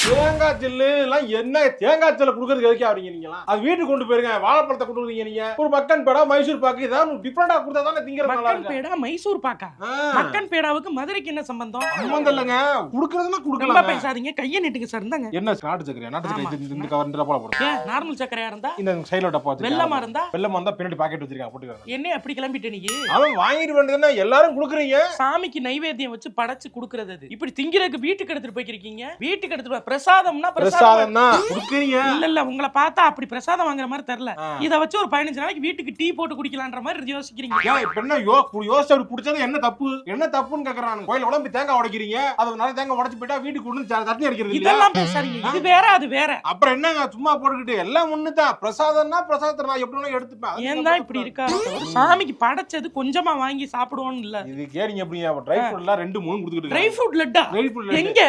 தேங்காய் ஜெல்லு எல்லாம் என்ன தேங்காய் ஜெல்ல குடுக்கறதுக்கு எதுக்கே வரீங்க நீங்களா? அது வீட்டுக்கு கொண்டு போயிருங்க. வாழைப்பழத்தை கொண்டு வரீங்க நீங்க. ஒரு மக்கன் பேடா மைசூர் பாக்கு இதான் டிஃபரெண்டா கொடுத்தா தானே திங்கிறது நல்லா மக்கன் இருக்கும். பேடா மைசூர் பாக்கா? மக்கன் பேடாவுக்கு மதுரைக்கு என்ன சம்பந்தம்? சம்பந்தம் இல்லங்க. குடுக்கறதுனா ரொம்ப குடுக்கலாம். பேசாதீங்க, கையை நீட்டுங்க சார். இந்தாங்க. என்ன நாட்டு சக்கரை? நாட்டு சக்கரை இந்த கவர் இந்த டப்பால போடுங்க. ஏன் நார்மல் சக்கரையா இருந்தா? இந்த சைடுல டப்பா வச்சிருக்கேன். வெல்லமா இருந்தா? வெல்லமா இருந்தா பின்னாடி பாக்கெட் வச்சிருக்கேன் போட்டுக்கறேன். என்ன அப்படி கிளம்பிட்ட நீ? அவன் வாங்கிட்டு வந்ததுன்னா எல்லாரும் குடுக்குறீங்க. சாமிக்கு நைவேத்தியம் வச்சு படைச்சு குடுக்குறது அது. இப்படி திங்கிறதுக்கு வீட்டுக்கு எடுத்துட்டு போய்க்கிறீங்க. வீட்டுக்கு எடுத்துட்டு பிரசாதம்னா பிரசாதம் தான் குடுக்குறீங்க. இல்ல உங்களை பார்த்தா அப்படி பிரசாதம் வாங்குற மாதிரி தெரியல. இத வச்சு ஒரு 15 நாளைக்கு வீட்டுக்கு டீ போட்டு குடிக்கலான்ற மாதிரி யோசிக்கிறீங்க. இப்ப என்ன யோசிச்சு அப்படி குடிச்சது என்ன தப்பு? என்ன தப்புன்னு கேக்குறாங்க. கோயில உடம்பு தேங்காய் உடைக்கிறீங்க. அது நல்ல தேங்காய் உடைச்சு போயிட்டா வீட்டுக்கு கொண்டு தண்ணி அடிக்கிறது. இதெல்லாம் பேசாதீங்க. இது வேற அது வேற. அப்புறம் என்னங்க சும்மா போட்டுக்கிட்டு எல்லாம் ஒண்ணுதான். பிரசாதம்னா பிரசாதத்தை நான் எப்படி எடுத்துப்பேன். ஏன் தான் இப்படி இருக்கா? சாமிக்கு படைச்சது கொஞ்சமா வாங்கி சாப்பிடுவோம்னு இல்ல. இது கேரிங்க எப்படிங்க ட்ரை ஃப்ரூட் எல்லாம் 2 3 கொடுத்துக்கிட்டு ட்ரை ஃப்ரூட் லட்டா ட்ரை ஃப்ரூட் எங்க?